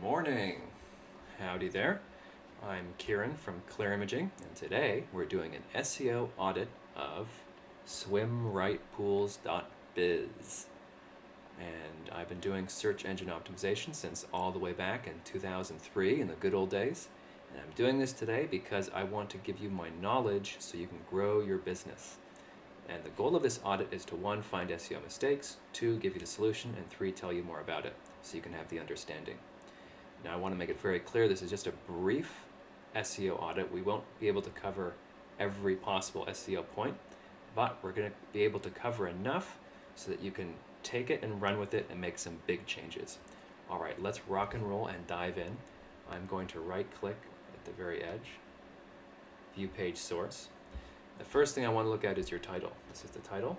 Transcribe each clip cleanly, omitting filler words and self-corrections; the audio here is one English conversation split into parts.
morning. Howdy there. I'm Kieran from Clear Imaging, and today we're doing an SEO audit of swimritepools.biz. And I've been doing search engine optimization since all the way back in 2003 in the good old days. And I'm doing this today because I want to give you my knowledge so you can grow your business. And the goal of this audit is to 1, find SEO mistakes, 2, give you the solution, and 3, tell you more about it so you can have the understanding. Now I want to make it very clear this is just a brief SEO audit. We won't be able to cover every possible SEO point, but we're going to be able to cover enough so that you can take it and run with it and make some big changes. All right, let's rock and roll and dive in. I'm going to right click at the very edge, view page source. The first thing I want to look at is your title. This is the title.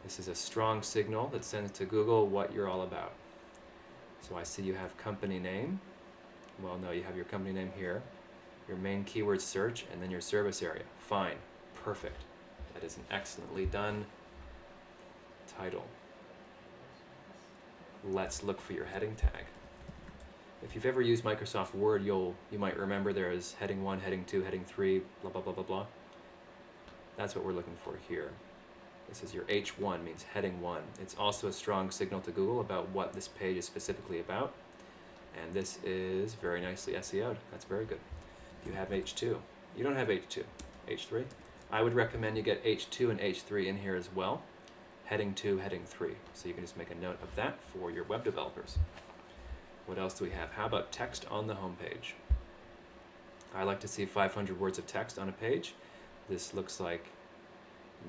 This is a strong signal that sends to Google what you're all about. So I see you have company name. Well, no, you have your company name here, your main keyword search, and then your service area. Fine, perfect. That is an excellently done title. Let's look for your heading tag. If you've ever used Microsoft Word, you might remember there is heading 1, heading 2, heading 3, blah, blah, blah, blah, blah. That's what we're looking for here. This is your H1, means heading 1. It's also a strong signal to Google about what this page is specifically about. And this is very nicely SEO'd. That's very good. You have H2. You don't have H2. H3. I would recommend you get H2 and H3 in here as well. Heading 2, heading 3. So you can just make a note of that for your web developers. What else do we have? How about text on the home page? I like to see 500 words of text on a page. This looks like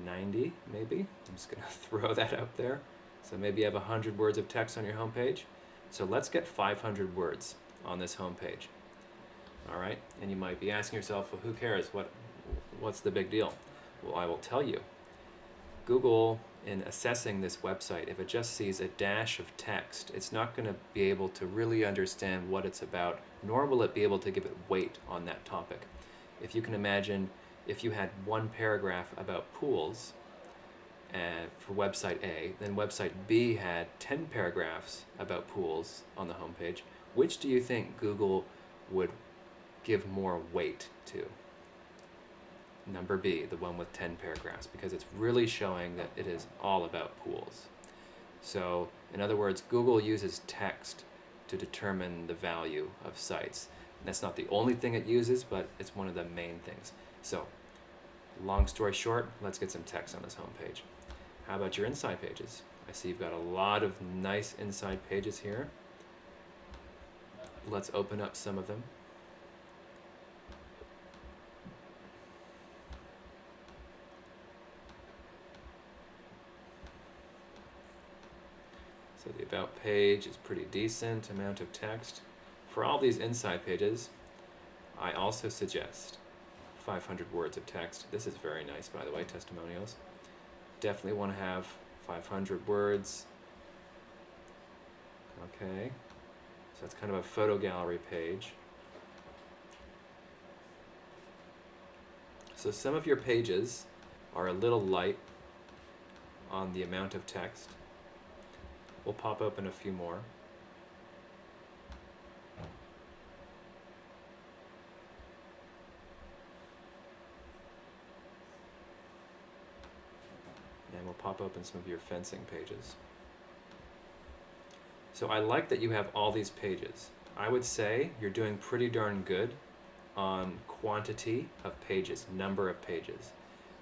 90 maybe. I'm just going to throw that out there. So maybe you have 100 words of text on your homepage. So let's get 500 words on this homepage. All right, and you might be asking yourself, well, who cares? What's the big deal? Well, I will tell you. Google, in assessing this website, if it just sees a dash of text, it's not going to be able to really understand what it's about, nor will it be able to give it weight on that topic. If you can imagine, if you had one paragraph about pools for website A, then website B had 10 paragraphs about pools on the homepage, which do you think Google would give more weight to? Number B, the one with 10 paragraphs, because it's really showing that it is all about pools. So, in other words, Google uses text to determine the value of sites. And that's not the only thing it uses, but it's one of the main things. So, long story short, let's get some text on this homepage. How about your inside pages? I see you've got a lot of nice inside pages here. Let's open up some of them. So the About page is pretty decent amount of text. For all these inside pages, I also suggest 500 words of text. This is very nice, by the way, testimonials. Definitely want to have 500 words. Okay, so that's kind of a photo gallery page. So some of your pages are a little light on the amount of text. We'll pop open a few more. And we'll pop open some of your fencing pages. So I like that you have all these pages. I would say you're doing pretty darn good on quantity of pages, number of pages.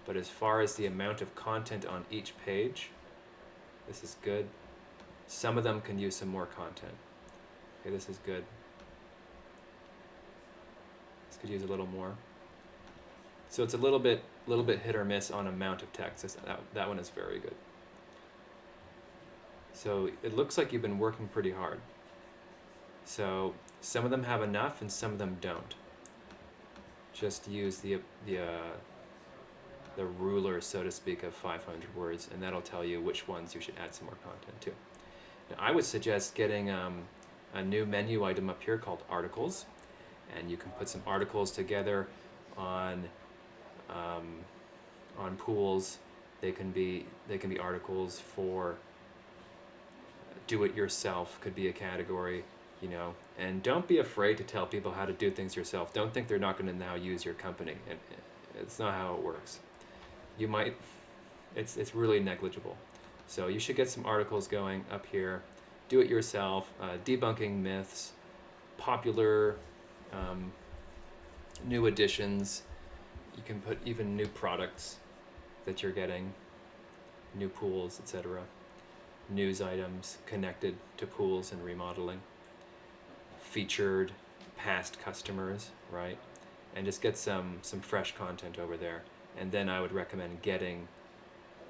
But as far as the amount of content on each page, this is good. Some of them can use some more content. Okay, this is good. This could use a little more. So it's a little bit hit or miss on amount of text. That one is very good. So it looks like you've been working pretty hard. So some of them have enough and some of them don't. Just use the ruler, so to speak, of 500 words, and that'll tell you which ones you should add some more content to. Now, I would suggest getting a new menu item up here called articles, and you can put some articles together on pools. They can be articles for do-it-yourself, could be a category. you know, and don't be afraid to tell people how to do things yourself. Don't think they're not going to now use your company. It's not how it works. You might, it's really negligible. So you should get some articles going up here. Do it yourself, debunking myths, popular new additions. You can put even new products that you're getting, new pools, etc. News items connected to pools and remodeling. Featured past customers, right? And just get some fresh content over there. And then I would recommend getting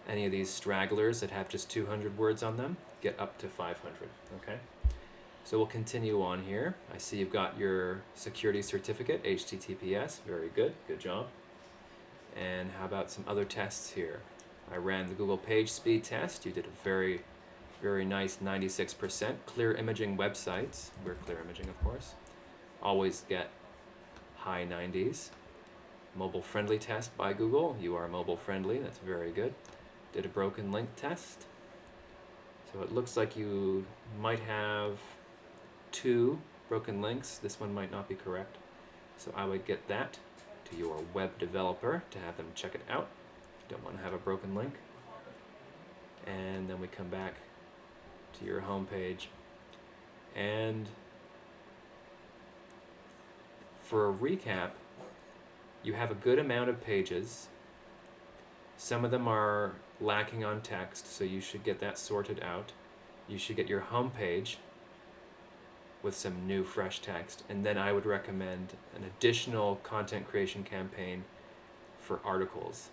any of these stragglers that have just 200 words on them, get up to 500, okay? So we'll continue on here. I see you've got your security certificate, HTTPS, very good, good job. And how about some other tests here? I ran the Google page speed test. You did a very, very nice 96%. Clear imaging websites, we're clear imaging of course, always get high 90s. Mobile friendly test by Google, you are mobile friendly, that's very good. Did a broken link test. So it looks like you might have 2 broken links. This one might not be correct. So I would get that to your web developer to have them check it out. You don't want to have a broken link. And then we come back to your home page. And for a recap, you have a good amount of pages. Some of them are lacking on text, so you should get that sorted out. You should get your home page with some new fresh text, and then I would recommend an additional content creation campaign for articles,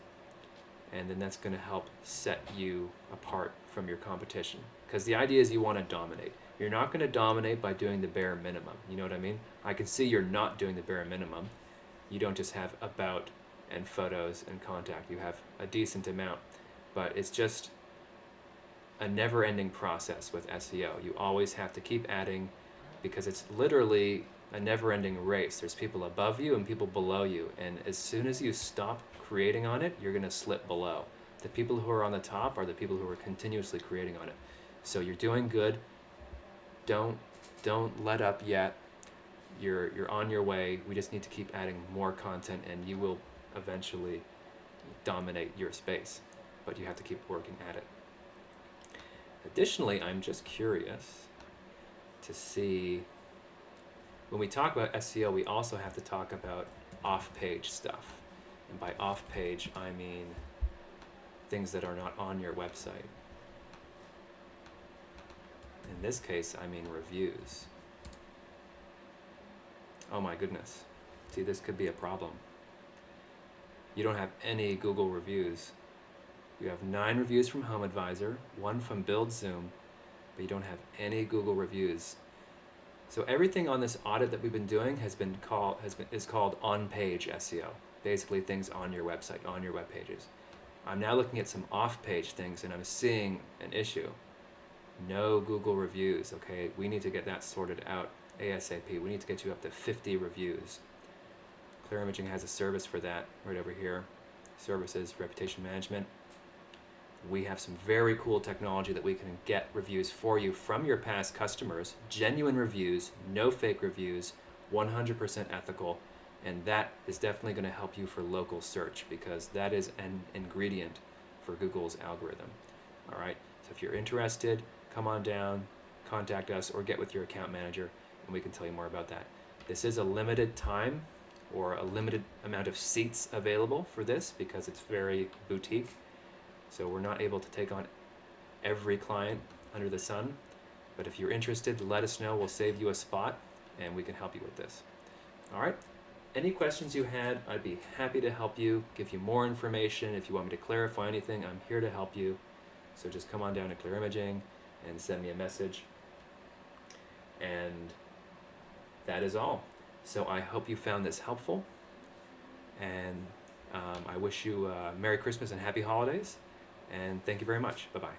and then that's going to help set you apart from your competition, because the idea is you want to dominate. You're not going to dominate by doing the bare minimum, you know what I mean? I can see you're not doing the bare minimum. You don't just have about and photos and contact, you have a decent amount, but it's just a never-ending process with SEO. You always have to keep adding, because it's literally a never-ending race. There's people above you and people below you, and as soon as you stop creating on it, you're going to slip below. The people who are on the top are the people who are continuously creating on it. So you're doing good. Don't let up yet. You're on your way. We just need to keep adding more content, and you will eventually dominate your space, but you have to keep working at it. Additionally, I'm just curious to see, when we talk about SEO, we also have to talk about off-page stuff. And by off-page, I mean things that are not on your website. In this case, I mean reviews. Oh my goodness. See, this could be a problem. You don't have any Google reviews. You have 9 reviews from HomeAdvisor, 1 from BuildZoom, but you don't have any Google reviews. So everything on this audit that we've been doing is called on-page SEO. Basically things on your website, on your web pages. I'm now looking at some off-page things, and I'm seeing an issue. No Google reviews, okay? We need to get that sorted out ASAP. We need to get you up to 50 reviews. Clear Imaging has a service for that right over here. Services, reputation management. We have some very cool technology that we can get reviews for you from your past customers, genuine reviews, no fake reviews, 100% ethical, and that is definitely going to help you for local search, because that is an ingredient for Google's algorithm. All right, so if you're interested, come on down, contact us, or get with your account manager, and we can tell you more about that. This is a limited time, or a limited amount of seats available for this, because it's very boutique. So we're not able to take on every client under the sun, but if you're interested, let us know. We'll save you a spot, and we can help you with this. All right, any questions you had, I'd be happy to help you, give you more information. If you want me to clarify anything, I'm here to help you. So just come on down to Clear Imaging and send me a message. And that is all. So I hope you found this helpful, and I wish you Merry Christmas and Happy Holidays. And thank you very much. Bye-bye.